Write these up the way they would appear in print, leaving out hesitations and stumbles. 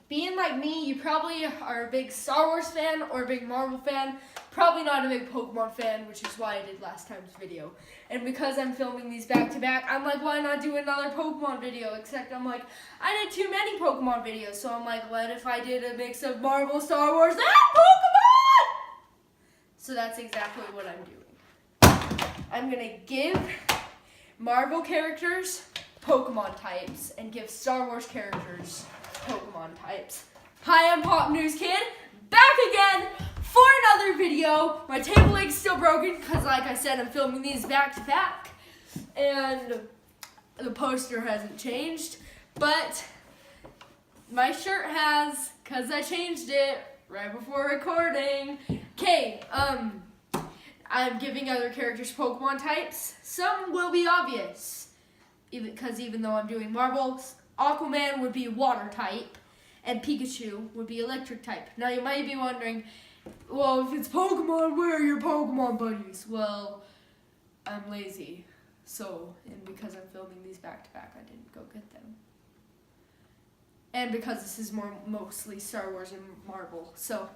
being like me, you probably are a big Star Wars fan or a big Marvel fan. Probably not a big Pokemon fan, which is why I did last time's video. And because I'm filming these back to back, I'm like, why not do another Pokemon video? Except I'm like, I did too many Pokemon videos, so I'm like, what if I did a mix of Marvel, Star Wars, and Pokemon? So that's exactly what I'm doing. I'm gonna give Marvel characters Pokemon types and give Star Wars characters Pokemon types. Hi, I'm Pop News Kid, back again for another video. My table leg's still broken because, like I said, I'm filming these back to back, and the poster hasn't changed, but my shirt has, because I changed it right before recording. Okay, I'm giving other characters Pokemon types. Some will be obvious, because even though I'm doing Marvel, Aquaman would be water type, and Pikachu would be electric type. Now you might be wondering, well, if it's Pokemon, where are your Pokemon buddies? Well, I'm lazy, and because I'm filming these back to back, I didn't go get them. And because this is mostly Star Wars and Marvel, so.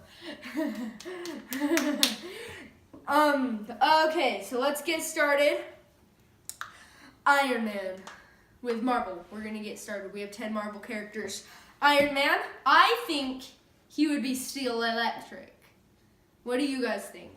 Okay, so let's get started. Iron Man with Marvel. We're gonna get started. We have 10 Marvel characters. Iron Man, I think he would be Steel Electric. What do you guys think?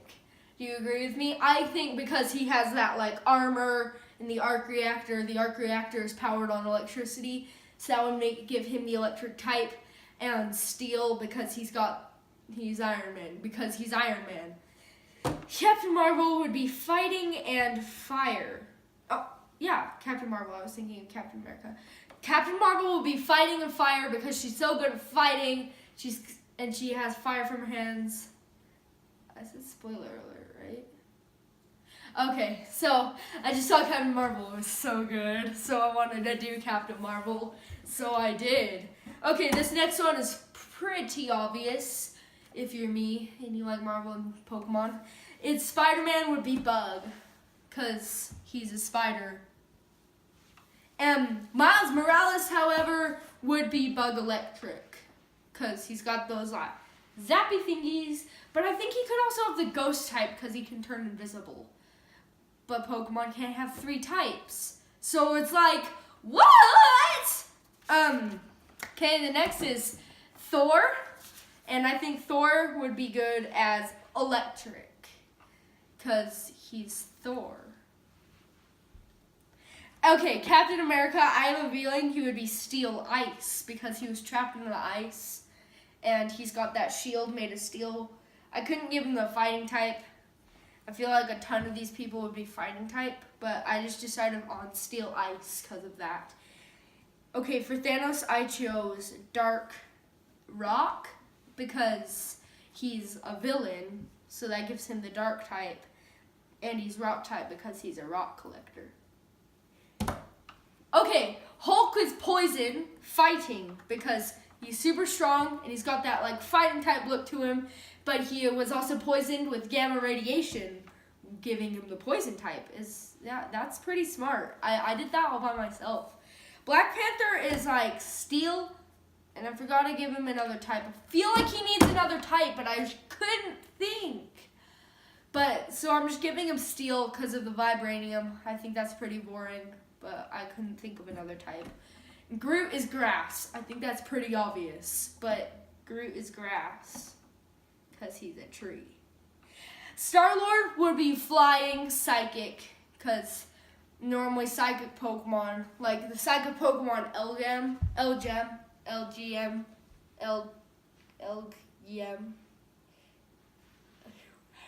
Do you agree with me? I think because he has that like armor and the arc reactor is powered on electricity, so that would give him the electric type, and steel because he's Iron Man, because he's Iron Man. Captain Marvel would be fighting and fire. Oh, yeah, Captain Marvel. I was thinking of Captain America. Captain Marvel will be fighting and fire because she's so good at fighting. She has fire from her hands. I said spoiler alert, right? Okay, so I just saw Captain Marvel. It was so good. So I wanted to do Captain Marvel. So I did. Okay, this next one is pretty obvious if you're me and you like Marvel and Pokemon. Spider-Man would be Bug, because he's a spider. And Miles Morales, however, would be Bug Electric, because he's got those zappy thingies, but I think he could also have the ghost type because he can turn invisible. But Pokemon can't have 3 types. So it's like, what? Okay, the next is Thor, and I think Thor would be good as Electric, because he's Thor. Okay, Captain America, I have a feeling he would be Steel Ice because he was trapped in the ice and he's got that shield made of steel. I couldn't give him the fighting type. I feel like a ton of these people would be fighting type, but I just decided on Steel Ice because of that. Okay, for Thanos, I chose Dark Rock because he's a villain, so that gives him the dark type, and he's rock type because he's a rock collector. Okay, Hulk is poison, fighting, because he's super strong and he's got that like fighting type look to him, but he was also poisoned with gamma radiation, giving him the poison type. That's pretty smart. I did that all by myself. Black Panther is like steel, and I forgot to give him another type. I feel like he needs another type, but I couldn't think. So I'm just giving him steel because of the vibranium. I think that's pretty boring, but I couldn't think of another type. Groot is grass. I think that's pretty obvious, but Groot is grass because he's a tree. Star-Lord would be flying psychic because normally psychic Pokemon, like the psychic Pokemon LGM,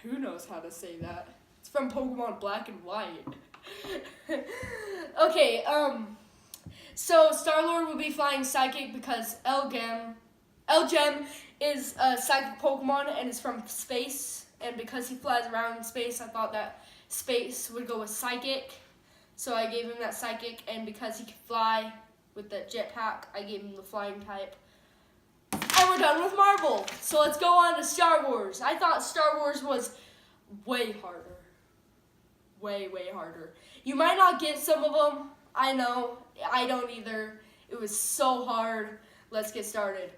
who knows how to say that? It's from Pokemon Black and White. Okay, so Star-Lord will be flying psychic because Elgem is a psychic Pokemon and is from space, and because he flies around in space, I thought that space would go with psychic, so I gave him that psychic, and because he can fly with the jetpack, I gave him the flying type. And we're done with Marvel, so let's go on to Star Wars. I thought Star Wars was way harder. Way harder. You might not get some of them. I know. I don't either. It was so hard. let's get started.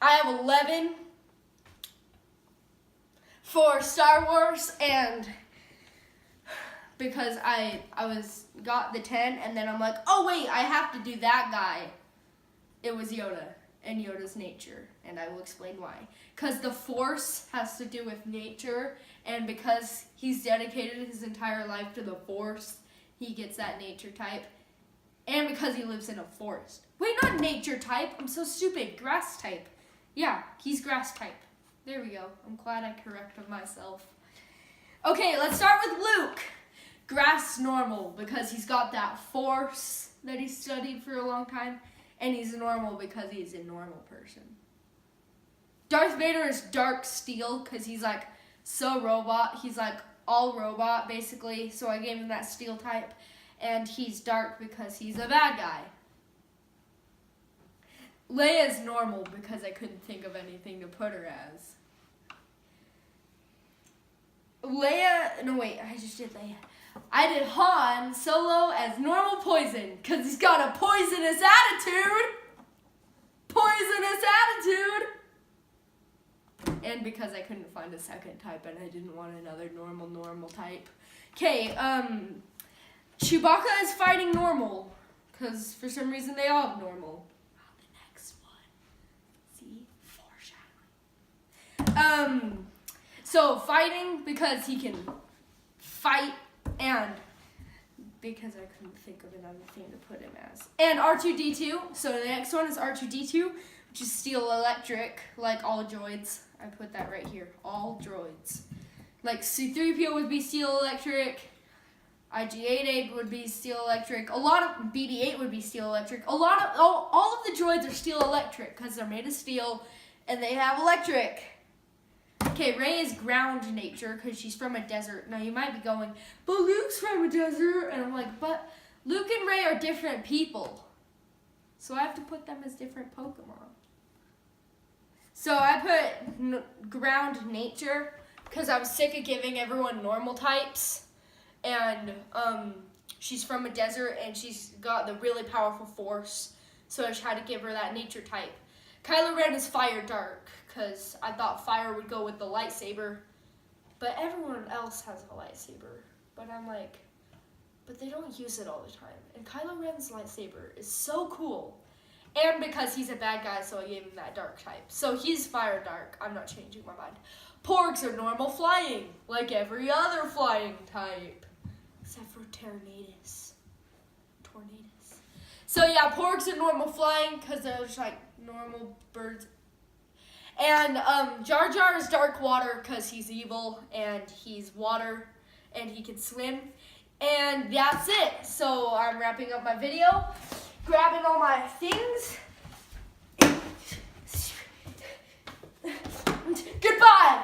I have 11 for Star Wars, and because I got the 10, and then I'm like, oh wait, I have to do that guy. It was Yoda and Yoda's nature, and I will explain why. Because the Force has to do with nature, and because he's dedicated his entire life to the Force, he gets that nature type. And because he lives in a forest. Wait, not nature type. I'm so stupid. Grass type. Yeah, he's grass type. There we go. I'm glad I corrected myself. Okay, let's start with Luke. Grass normal because he's got that force that he studied for a long time. And he's normal because he's a normal person. Darth Vader is dark steel because he's like so robot. He's like all robot basically. So I gave him that steel type. And he's dark because he's a bad guy. Leia's normal because I couldn't think of anything to put her as. I just did Leia. I did Han Solo as normal poison because he's got a poisonous attitude. Poisonous attitude. And because I couldn't find a second type and I didn't want another normal type. Okay, Chewbacca is fighting normal, because for some reason they all have normal. Not the next one. See? Foreshadowing. So fighting because he can fight, and because I couldn't think of another thing to put him as. And R2-D2. So the next one is R2-D2, which is steel electric, like all droids. I put that right here. All droids. Like C-3PO would be steel electric. IG-88 would be steel electric. A lot of BB-8 would be steel electric. All of the droids are steel electric because they're made of steel and they have electric. Okay, Rey is ground nature because she's from a desert. Now you might be going, but Luke's from a desert. And I'm like, but Luke and Rey are different people. So I have to put them as different Pokemon. So I put ground nature because I was sick of giving everyone normal types. And she's from a desert and she's got the really powerful force. So I tried to give her that nature type. Kylo Ren is fire dark because I thought fire would go with the lightsaber. But everyone else has a lightsaber. But I'm like, but they don't use it all the time. And Kylo Ren's lightsaber is so cool. And because he's a bad guy, so I gave him that dark type. So he's fire dark. I'm not changing my mind. Porgs are normal flying, like every other flying type. Except for Tornadus. So yeah, porgs are normal flying because they're just like normal birds. And Jar Jar is dark water because he's evil and he's water and he can swim. And that's it. So I'm wrapping up my video, grabbing all my things. Goodbye.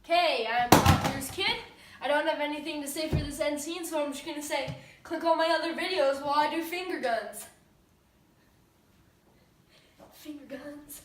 Okay, I'm Here's Kid. I don't have anything to say for this end scene, so I'm just going to say, click on my other videos while I do finger guns. Finger guns.